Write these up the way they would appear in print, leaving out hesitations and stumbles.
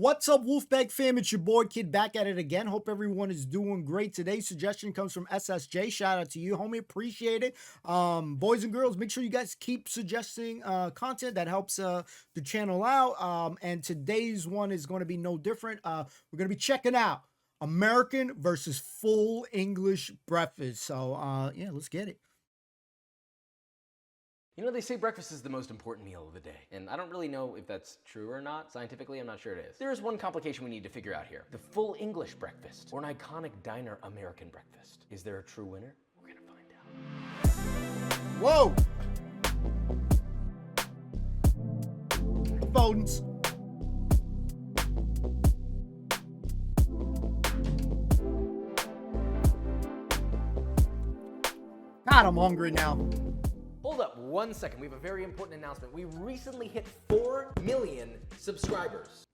What's up, Wolfpack fam? It's your boy Kid back at it again. Hope everyone is doing great. Today's suggestion comes from SSJ. Shout out to you, homie. Appreciate it. Boys and girls, make sure you guys keep suggesting content that helps the channel out. And today's one is going to be no different. We're going to be checking out American versus full English breakfast. So yeah, let's get it. You know, they say breakfast is the most important meal of the day, and I don't really know if that's true or not. Scientifically, I'm not sure it is. There is one complication we need to figure out here. The full English breakfast, or an iconic diner American breakfast. Is there a true winner? We're gonna find out. Whoa! Phones. God, I'm hungry now. Hold up 1 second, we have a very important announcement. We recently hit 4 million subscribers.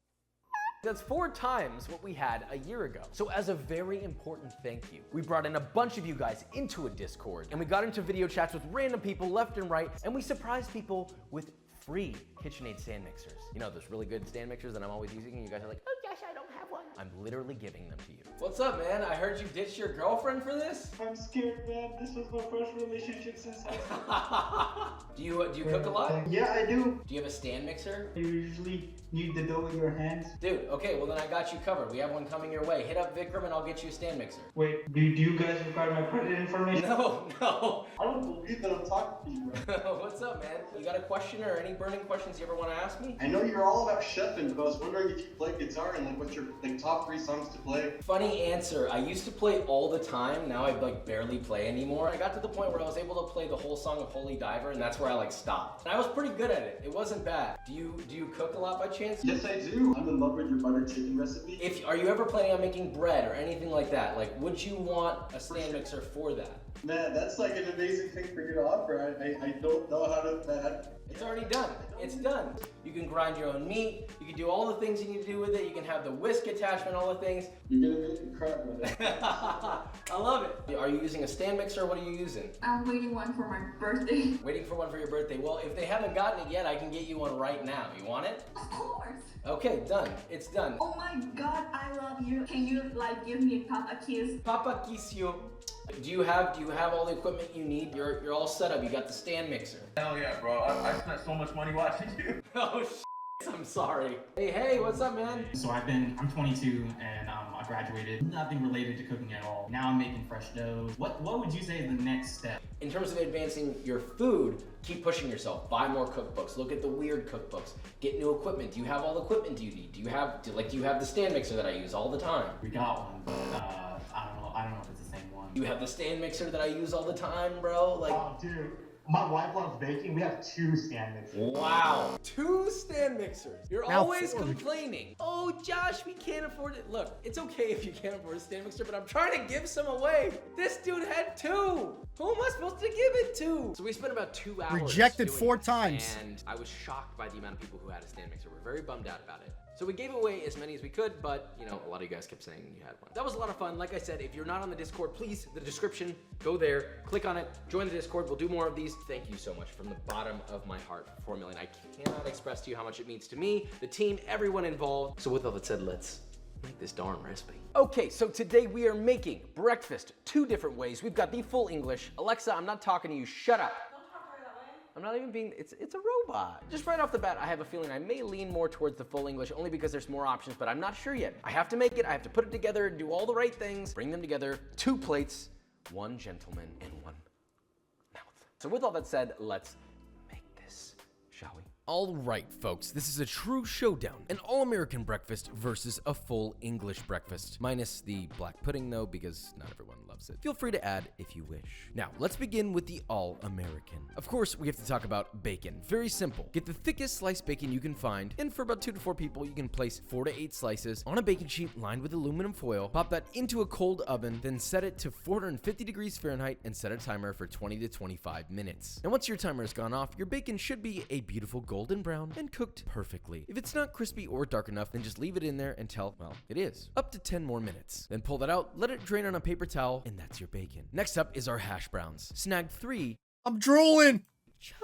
That's 4 times what we had a year ago. So as a very important thank you, we brought in a bunch of you guys into a Discord, and we got into video chats with random people left and right, and we surprised people with free KitchenAid stand mixers. You know, those really good stand mixers that I'm always using, and you guys are like, oh gosh, I don't have one. I'm literally giving them to you. What's up, man? I heard you ditched your girlfriend for this? I'm scared, man. This was my first relationship since high school. Do you cook a lot? Yeah, I do. Do you have a stand mixer? You usually need the dough in your hands. Dude, okay, well then I got you covered. We have one coming your way. Hit up Vikram and I'll get you a stand mixer. Wait, do you guys require my credit information? No. I don't believe that I'm talking to you, bro. What's up, man? You got a question or any burning questions you ever want to ask me? I know you're all about chefing, but I was wondering if you play guitar and what's your top 3 songs to play? Funny answer. I used to play all the time. Now I barely play anymore. I got to the point where I was able to play the whole song of Holy Diver, and that's where I stopped. And I was pretty good at it. It wasn't bad. Do you cook a lot by chance? Yes, I do. I'm in love with your butter chicken recipe. Are you ever planning on making bread or anything like that? Would you want a stand mixer for that? Man, that's an amazing thing for you to offer. I don't know how to. It's already done. It's done. You can grind your own meat. You can do all the things you need to do with it. You can have the whisk attachment, all the things. You're gonna make me cry with it. I love it. Are you using a stand mixer? What are you using? I'm waiting one for my birthday. Waiting for one for your birthday. Well, if they haven't gotten it yet, I can get you one right now. You want it? Of course. Okay, done. It's done. Oh my god, I love you. Can you give me a papa kiss? Papa kiss you. Do you have all the equipment you need? You're all set up. You got the stand mixer. Hell yeah, bro. I spent so much money watching you. Oh shit. I'm sorry. Hey, what's up, man? So I'm 22 and I graduated. Nothing related to cooking at all. Now I'm making fresh doughs. What would you say is the next step? In terms of advancing your food, keep pushing yourself. Buy more cookbooks. Look at the weird cookbooks. Get new equipment. Do you have all the equipment you need? Do you have the stand mixer that I use all the time? We got one, but I don't know if it's the same one. You have the stand mixer that I use all the time, bro? Oh, dude. My wife loves baking. We have 2 stand mixers. Wow. 2 stand mixers. You're Now always 4. complaining. Oh, Josh, we can't afford it. Look, it's okay if you can't afford a stand mixer, but I'm trying to give some away. This dude had 2. Who am I supposed to give it to? So we spent about 2 hours. Rejected doing 4 this, times. And I was shocked by the amount of people who had a stand mixer. We're very bummed out about it. So we gave away as many as we could, but a lot of you guys kept saying you had one. That was a lot of fun. Like I said, if you're not on the Discord, please, the description, go there, click on it, join the Discord. We'll do more of these. Thank you so much from the bottom of my heart for 4 million. I cannot express to you how much it means to me, the team, everyone involved. So with all that said, let's make this darn recipe. Okay, so today we are making breakfast 2 different ways. We've got the full English. Alexa, I'm not talking to you. Shut up. I'm not even being, it's a robot. Just right off the bat, I have a feeling I may lean more towards the full English only because there's more options, but I'm not sure yet. I have to make it, I have to put it together, do all the right things, bring them together. 2 plates, 1 gentleman, and 1 mouth. So with all that said, let's make this, shall we? All right, folks, this is a true showdown. An all-American breakfast versus a full English breakfast. Minus the black pudding, though, because not everyone loves it. Feel free to add if you wish. Now, let's begin with the all-American. Of course, we have to talk about bacon. Very simple. Get the thickest sliced bacon you can find, and for about 2 to 4 people, you can place 4 to 8 slices on a baking sheet lined with aluminum foil. Pop that into a cold oven, then set it to 450 degrees Fahrenheit and set a timer for 20 to 25 minutes. And once your timer has gone off, your bacon should be a beautiful golden brown and cooked perfectly. If it's not crispy or dark enough, then just leave it in there until, well, it is. Up to 10 more minutes. Then pull that out, let it drain on a paper towel, and that's your bacon. Next up is our hash browns. Snag 3. I'm drooling. Chunky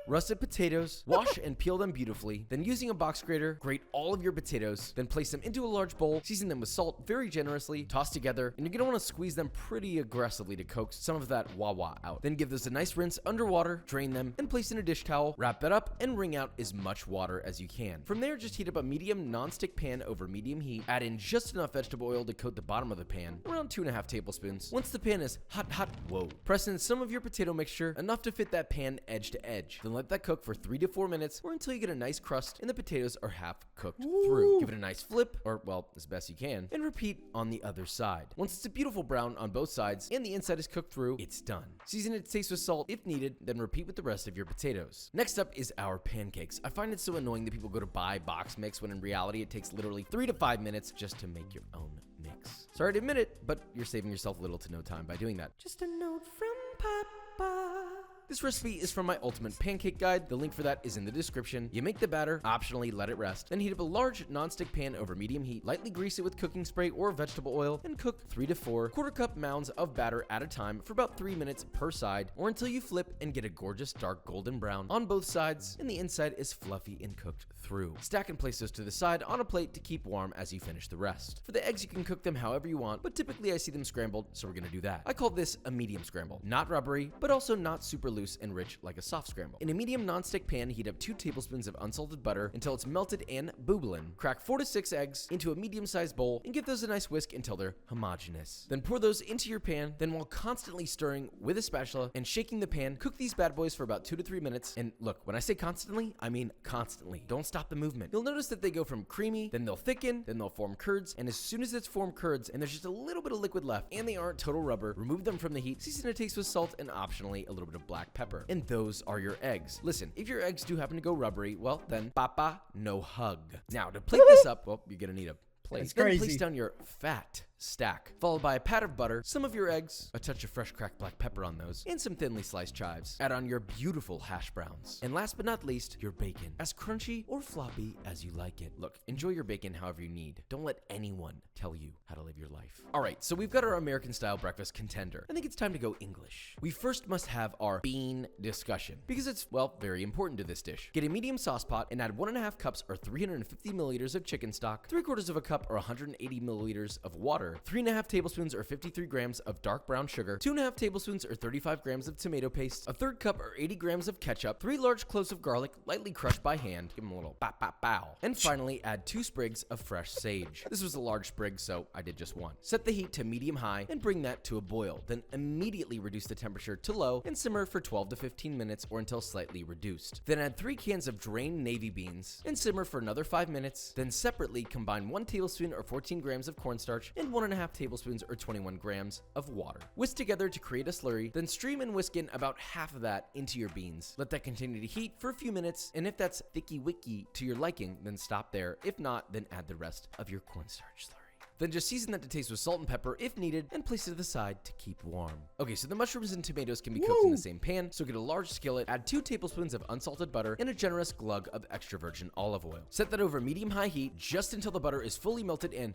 Russet potatoes, wash and peel them beautifully, then using a box grater, grate all of your potatoes, then place them into a large bowl, season them with salt very generously, toss together, and you're gonna wanna squeeze them pretty aggressively to coax some of that wah-wah out. Then give those a nice rinse underwater, drain them, and place in a dish towel, wrap that up, and wring out as much water as you can. From there, just heat up a medium non-stick pan over medium heat, add in just enough vegetable oil to coat the bottom of the pan, around 2.5 tablespoons. Once the pan is hot, whoa, press in some of your potato mixture, enough to fit that pan edge to edge. Then let that cook for 3 to 4 minutes, or until you get a nice crust and the potatoes are half cooked through. Give it a nice flip, or well, as best you can, and repeat on the other side. Once it's a beautiful brown on both sides and the inside is cooked through, it's done. Season it to taste with salt if needed, then repeat with the rest of your potatoes. Next up is our pancakes. I find it so annoying that people go to buy box mix when in reality it takes literally 3 to 5 minutes just to make your own mix. Sorry to admit it, but you're saving yourself little to no time by doing that. Just a note from Papa. This recipe is from my ultimate pancake guide. The link for that is in the description. You make the batter, optionally let it rest, then heat up a large non-stick pan over medium heat, lightly grease it with cooking spray or vegetable oil, and cook 3 to 4 quarter-cup mounds of batter at a time for about 3 minutes per side, or until you flip and get a gorgeous dark golden brown on both sides, and the inside is fluffy and cooked through. Stack and place those to the side on a plate to keep warm as you finish the rest. For the eggs, you can cook them however you want, but typically I see them scrambled, so we're gonna do that. I call this a medium scramble. Not rubbery, but also not super loose and rich like a soft scramble. In a medium non-stick pan, heat up 2 tablespoons of unsalted butter until it's melted and bubbling. Crack 4 to 6 eggs into a medium-sized bowl and give those a nice whisk until they're homogeneous. Then pour those into your pan, then while constantly stirring with a spatula and shaking the pan, cook these bad boys for about 2 to 3 minutes. And look, when I say constantly, I mean constantly. Don't stop the movement. You'll notice that they go from creamy, then they'll thicken, then they'll form curds, and as soon as it's formed curds and there's just a little bit of liquid left and they aren't total rubber, remove them from the heat, season to taste with salt and optionally a little bit of black pepper. And those are your eggs. Listen, if your eggs do happen to go rubbery, well then papa no hug. Now to plate this up, well, you're gonna need a plate. That's then crazy. place down your fat stack, followed by a pat of butter, some of your eggs, a touch of fresh cracked black pepper on those, and some thinly sliced chives. Add on your beautiful hash browns. And last but not least, your bacon. As crunchy or floppy as you like it. Look, enjoy your bacon however you need. Don't let anyone tell you how to live your life. All right, so we've got our American style breakfast contender. I think it's time to go English. We first must have our bean discussion because it's, well, very important to this dish. Get a medium sauce pot and add 1.5 cups or 350 milliliters of chicken stock, 3/4 of a cup or 180 milliliters of water, 3.5 tablespoons or 53 grams of dark brown sugar, 2.5 tablespoons or 35 grams of tomato paste, a 1/3 cup or 80 grams of ketchup, 3 large cloves of garlic, lightly crushed by hand, give them a little bow. And finally, add 2 sprigs of fresh sage. This was a large sprig, so I did just 1. Set the heat to medium high and bring that to a boil. Then immediately reduce the temperature to low and simmer for 12 to 15 minutes or until slightly reduced. Then add 3 cans of drained navy beans and simmer for another 5 minutes. Then separately combine 1 tablespoon or 14 grams of cornstarch and 1.5 tablespoons or 21 grams of water. Whisk together to create a slurry, then stream and whisk in about half of that into your beans. Let that continue to heat for a few minutes, and if that's thicky-wicky to your liking, then stop there. If not, then add the rest of your cornstarch slurry. Then just season that to taste with salt and pepper if needed, and place it to the side to keep warm. Okay, so the mushrooms and tomatoes can be cooked in the same pan, so get a large skillet, add 2 tablespoons of unsalted butter, and a generous glug of extra virgin olive oil. Set that over medium-high heat just until the butter is fully melted in.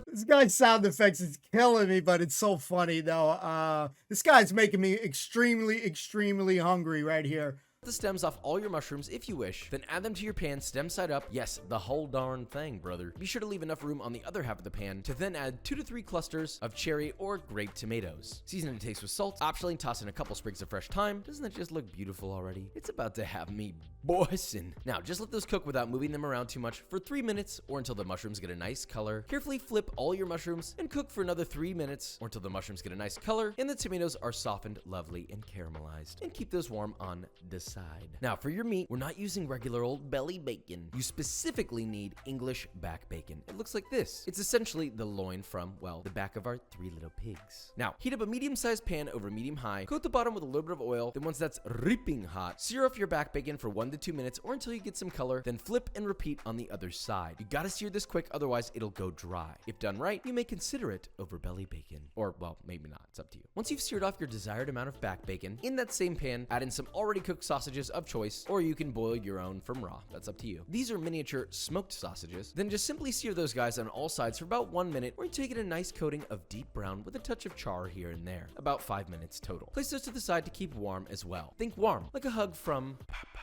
This guy's sound effects is killing me, but it's so funny though. This guy's making me extremely hungry right here. The stems off all your mushrooms if you wish, then add them to your pan stem side up. Yes, the whole darn thing, brother. Be sure to leave enough room on the other half of the pan to then add 2 to 3 clusters of cherry or grape tomatoes. Season and taste with salt. Optionally toss in a couple sprigs of fresh thyme. Doesn't that just look beautiful already? It's about to have me boiling. Now just let those cook without moving them around too much for 3 minutes or until the mushrooms get a nice color. Carefully flip all your mushrooms and cook for another 3 minutes or until the mushrooms get a nice color and the tomatoes are softened, lovely, and caramelized. And keep those warm on the side. Now for your meat, we're not using regular old belly bacon. You specifically need English back bacon. It looks like this. It's essentially the loin from, well, the back of our 3 little pigs. Now, heat up a medium-sized pan over medium-high, coat the bottom with a little bit of oil, then once that's ripping hot, sear off your back bacon for 1 to 2 minutes or until you get some color, then flip and repeat on the other side. You gotta sear this quick, otherwise it'll go dry. If done right, you may consider it over belly bacon. Or, well, maybe not, it's up to you. Once you've seared off your desired amount of back bacon, in that same pan, add in some already cooked sausage sausages of choice, or you can boil your own from raw. That's up to you. These are miniature smoked sausages. Then just simply sear those guys on all sides for about 1 minute, or take it a nice coating of deep brown with a touch of char here and there. About 5 minutes total. Place those to the side to keep warm as well. Think warm, like a hug from Papa.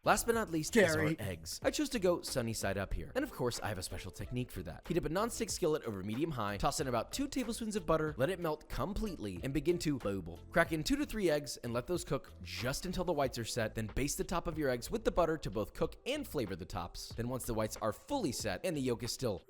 Last but not least is our eggs. I chose to go sunny side up here. And of course, I have a special technique for that. Heat up a non-stick skillet over medium-high, toss in about 2 tablespoons of butter, let it melt completely, and begin to bobble. Crack in 2 to 3 eggs and let those cook just until the whites are set, then baste the top of your eggs with the butter to both cook and flavor the tops. Then once the whites are fully set and the yolk is still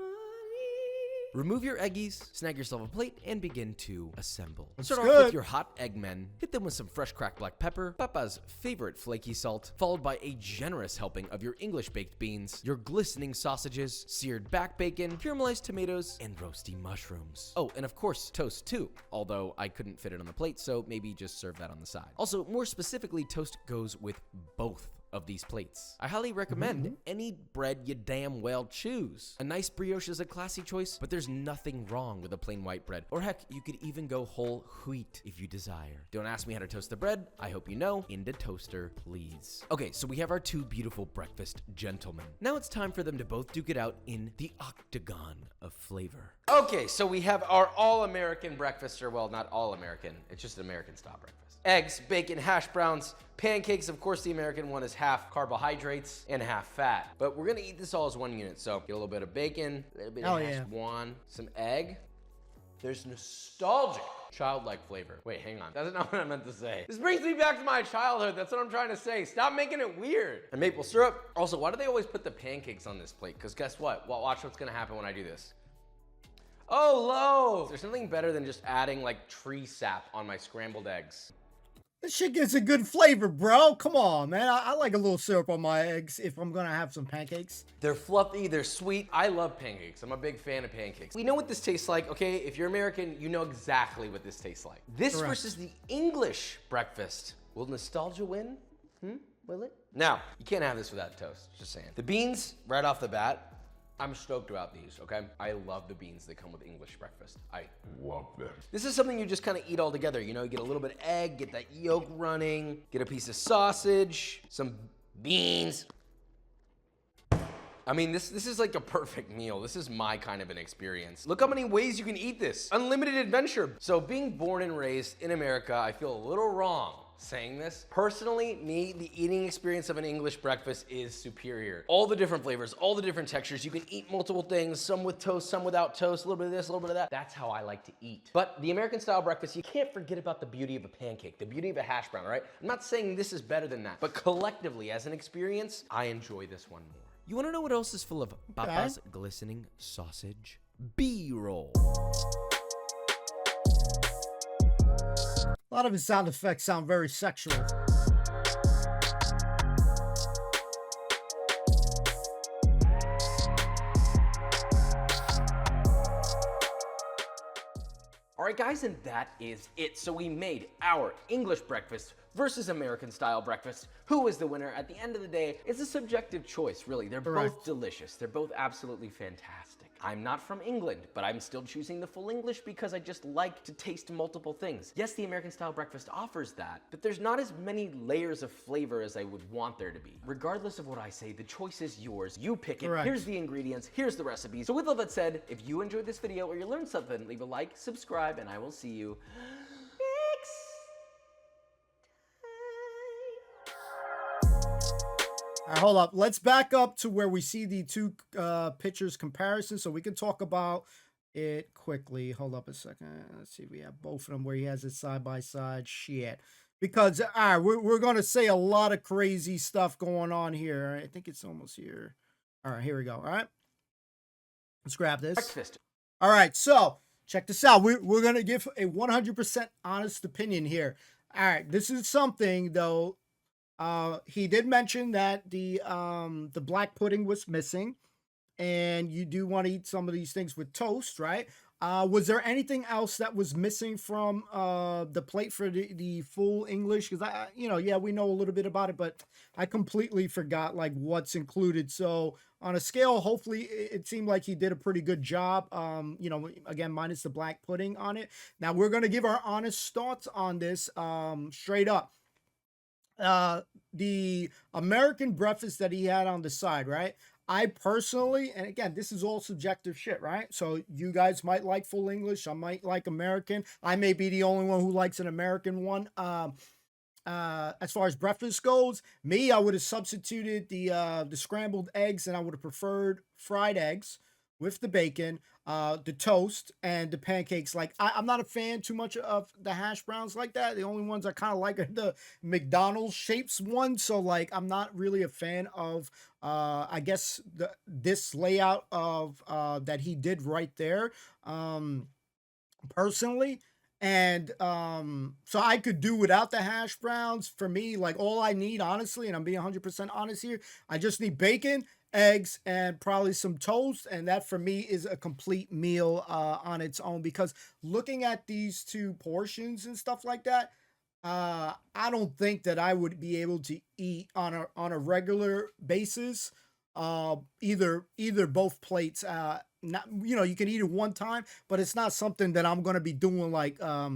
remove your eggies, snag yourself a plate, and begin to assemble. Start off with your hot Eggmen. Hit them with some fresh cracked black pepper, Papa's favorite flaky salt, followed by a generous helping of your English baked beans, your glistening sausages, seared back bacon, caramelized tomatoes, and roasty mushrooms. Oh, and of course, toast too, although I couldn't fit it on the plate, so maybe just serve that on the side. Also, more specifically, toast goes with both of these plates. I highly recommend any bread you damn well choose. A nice brioche is a classy choice, but there's nothing wrong with a plain white bread. Or heck, you could even go whole wheat if you desire. Don't ask me how to toast the bread. I hope you know. In the toaster, please. Okay, so we have our 2 beautiful breakfast gentlemen. Now it's time for them to both duke it out in the octagon of flavor. Okay, so we have our all-American breakfast, or well, not all-American. It's just an American style breakfast. Eggs, bacon, hash browns, pancakes. Of course, the American one is half carbohydrates and half fat. But we're gonna eat this all as one unit. So get a little bit of bacon, a little bit of hash brown, some egg. There's nostalgic, childlike flavor. Wait, hang on. That's not what I meant to say. This brings me back to my childhood. That's what I'm trying to say. Stop making it weird. And maple syrup. Also, why do they always put the pancakes on this plate? Because guess what? Well, watch what's gonna happen when I do this. Oh, low. There's something better than just adding like tree sap on my scrambled eggs. This shit gets a good flavor, bro. Come on, man. I like a little syrup on my eggs if I'm gonna have some pancakes. They're fluffy, they're sweet. I love pancakes. I'm a big fan of pancakes. We know what this tastes like, okay? If you're American, you know exactly what this tastes like. This versus the English breakfast. Will nostalgia win? Will it? Now, you can't have this without toast, just saying. The beans, right off the bat, I'm stoked about these, okay? I love the beans that come with English breakfast. I love them. This is something you just kind of eat all together. You know, you get a little bit of egg, get that yolk running, get a piece of sausage, some beans. I mean, this is like a perfect meal. This is my kind of an experience. Look how many ways you can eat this. Unlimited adventure. So being born and raised in America, I feel a little wrong saying this. Personally, the eating experience of an English breakfast is superior. All the different flavors, all the different textures. You can eat multiple things, some with toast, some without toast, a little bit of this, a little bit of that. That's how I like to eat. But the American style breakfast, you can't forget about the beauty of a pancake, the beauty of a hash brown, all right? I'm not saying this is better than that, but collectively, as an experience, I enjoy this one more. You wanna know what else is full of Papa's glistening sausage? B-roll. A lot of his sound effects sound very sexual. All right, guys, and that is it. So we made our English breakfast versus American style breakfast. Who is the winner? At the end of the day, it's a subjective choice, really. They're both delicious. They're both absolutely fantastic. I'm not from England, but I'm still choosing the full English because I just like to taste multiple things. Yes, the American style breakfast offers that, but there's not as many layers of flavor as I would want there to be. Regardless of what I say, the choice is yours. You pick it. Here's the ingredients. Here's the recipes. So with all that said, if you enjoyed this video or you learned something, leave a like, subscribe, and I will see you next All right, hold up. Let's back up to where we see the 2 pictures comparison so we can talk about it quickly. Hold up a second. Let's see. We have both of them where he has it side by side. Shit. Because, all right, we're going to say a lot of crazy stuff going on here. I think it's almost here. All right, here we go. All right. Let's grab this. breakfast. All right, so check this out. We're going to give a 100% honest opinion here. All right, this is something, though. He did mention that the black pudding was missing, and you do want to eat some of these things with toast, right? Was there anything else that was missing from the plate for the full English? Because yeah, we know a little bit about it, but I completely forgot like what's included. So on a scale, hopefully it seemed like he did a pretty good job. Again, minus the black pudding on it. Now we're gonna give our honest thoughts on this straight up. uh the American breakfast that he had on the side, right? I personally, and again, this is all subjective shit, right? So you guys might like full English, I might like American. I may be the only one who likes an American one. As far as breakfast goes, me, I would have substituted the scrambled eggs, and I would have preferred fried eggs with the bacon, the toast, and the pancakes. Like I'm not a fan too much of the hash browns like that. The only ones I kind of like are the McDonald's shapes ones. So like I'm not really a fan of I guess this layout of that he did right there. Personally. And so I could do without the hash browns. For me, like all I need, honestly, and I'm being 100% honest here, I just need bacon, eggs, and probably some toast. And that for me is a complete meal on its own. Because looking at these two portions and stuff like that, I don't think that I would be able to eat on a regular basis. Either both plates. Not, you know, you can eat it one time, but it's not something that I'm gonna be doing like a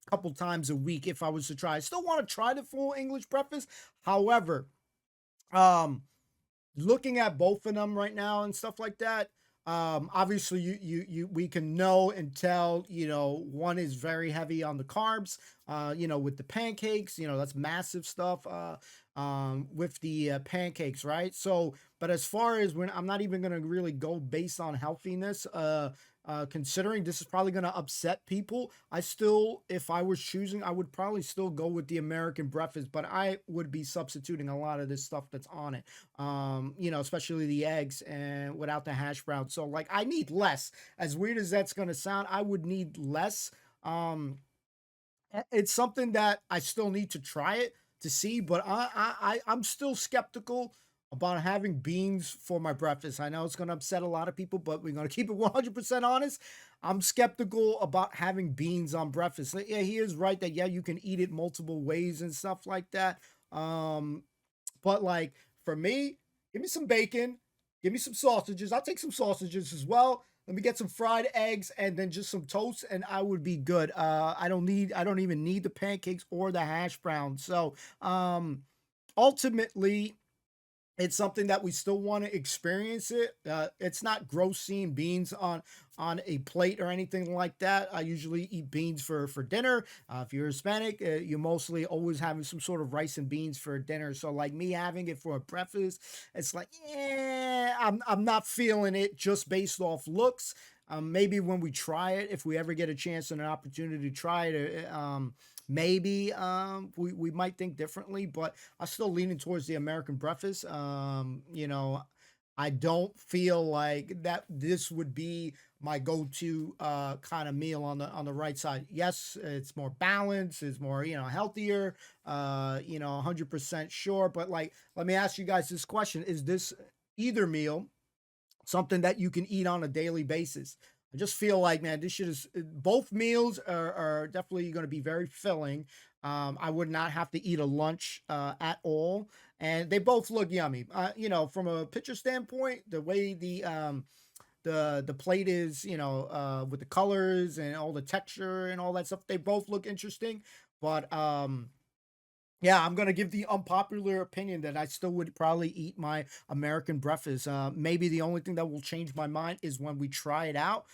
couple times a week if I was to try. I still want to try the full English breakfast. However, um looking at both of them right now and stuff like that, obviously we can know and tell, you know, one is very heavy on the carbs, you know, with the pancakes, you know, that's massive stuff, with the pancakes, right? So but as far as when, I'm not even going to really go based on healthiness, considering this is probably going to upset people, I still, if I was choosing, I would probably still go with the American breakfast, but I would be substituting a lot of this stuff that's on it. You know, especially the eggs and without the hash brown. So like I need less. As weird as that's gonna sound, I would need less. Um, it's something that I still need to try it to see, but I'm still skeptical about having beans for my breakfast. I know it's gonna upset a lot of people, but we're gonna keep it 100% honest. I'm skeptical about having beans on breakfast. Like, yeah, he is right that yeah, you can eat it multiple ways and stuff like that. Um, but like for me, give me some bacon, give me some sausages. I'll take some sausages as well. Let me get some fried eggs and then just some toast, and I would be good. I don't even need the pancakes or the hash browns. So ultimately, it's something that we still want to experience it. It's not gross seeing beans on a plate or anything like that. I usually eat beans for dinner. If you're Hispanic, you're mostly always having some sort of rice and beans for dinner. So like me having it for a breakfast, it's like, I'm not feeling it just based off looks. Maybe when we try it, if we ever get a chance and an opportunity to try it, maybe we might think differently, but I'm still leaning towards the American breakfast. You know, I don't feel like that this would be my go-to kind of meal on the right side. Yes, it's more balanced, it's more, you know, healthier, you know, 100% sure. But like, let me ask you guys this question: is this either meal something that you can eat on a daily basis? I just feel like, man, this shit is both meals are definitely going to be very filling. I would not have to eat a lunch at all, and they both look yummy. You know, from a picture standpoint, the way the plate is, you know, with the colors and all the texture and all that stuff, they both look interesting. But yeah, I'm gonna give the unpopular opinion that I still would probably eat my American breakfast. Maybe the only thing that will change my mind is when we try it out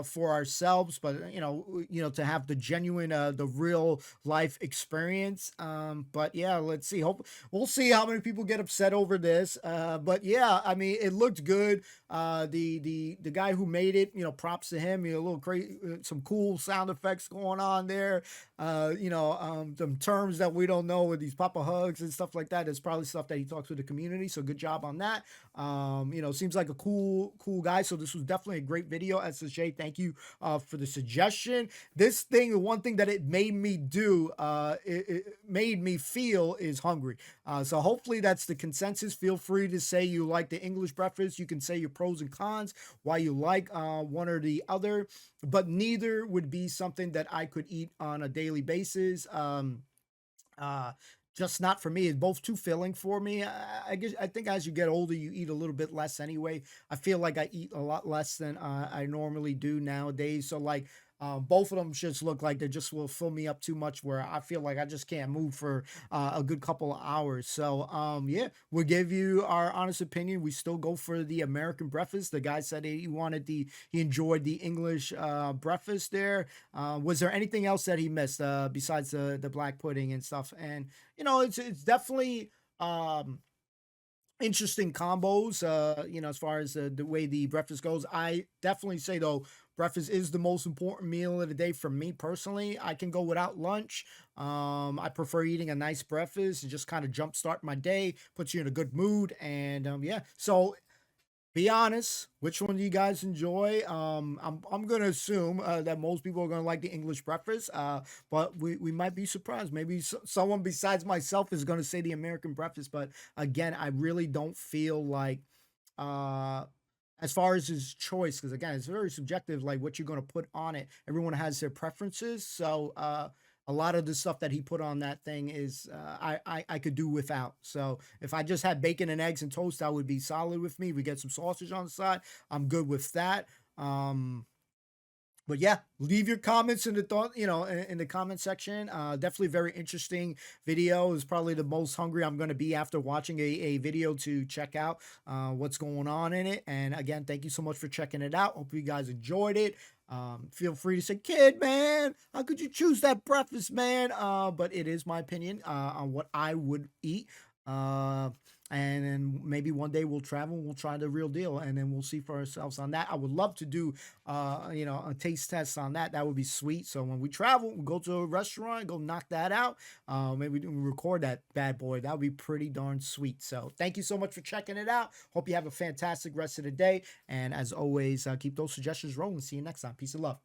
for ourselves. But you know, to have the genuine, the real life experience. But yeah, let's see. Hope we'll see how many people get upset over this. But yeah, I mean, it looked good. The guy who made it, you know, props to him. You know, a little crazy, some cool sound effects going on there. You know, some terms that we don't know with these Papa Hugs and stuff like that. It's probably stuff that he talks to the community. So good job on that. You know, seems like a cool guy. So this was definitely a great video. SSJ, thank you for the suggestion. This thing, the one thing that it made me do, it made me feel is hungry. So hopefully that's the consensus. Feel free to say you like the English breakfast. You can say your pros and cons, why you like one or the other, but neither would be something that I could eat on a daily basis. Uh, just not for me. It's both too filling for me. I guess I think as you get older, you eat a little bit less anyway. I feel like I eat a lot less than I normally do nowadays. So like, Both of them just look like they just will fill me up too much where I feel like I just can't move for a good couple of hours. So yeah, we'll give you our honest opinion. We still go for the American breakfast. The guy said he enjoyed the English breakfast there. Was there anything else that he missed besides the black pudding and stuff? And it's definitely interesting combos, as far as the way the breakfast goes. I definitely say, though, breakfast is the most important meal of the day for me personally. I can go without lunch. I prefer eating a nice breakfast and just kind of jumpstart my day, puts you in a good mood. And yeah, so be honest, which one do you guys enjoy? I'm gonna assume that most people are gonna like the English breakfast, but we might be surprised. Maybe someone besides myself is gonna say the American breakfast. But again, I really don't feel like, uh, as far as his choice, because again, it's very subjective, like what you're gonna put on it. Everyone has their preferences, so a lot of the stuff that he put on that thing is I could do without. So if I just had bacon and eggs and toast, that would be solid with me. We get some sausage on the side, I'm good with that. But yeah, leave your comments in the in the comment section. Definitely very interesting video. Is probably the most hungry I'm going to be after watching a video to check out what's going on in it. And again, thank you so much for checking it out. Hope you guys enjoyed it. Feel free to say, kid, man, how could you choose that breakfast, man? But it is my opinion on what I would eat. And then maybe one day we'll travel and we'll try the real deal, and then we'll see for ourselves on that. I would love to do, a taste test on that. That would be sweet. So when we travel, we'll go to a restaurant, go knock that out. Maybe we record that bad boy. That would be pretty darn sweet. So thank you so much for checking it out. Hope you have a fantastic rest of the day. And as always, keep those suggestions rolling. See you next time. Peace and love.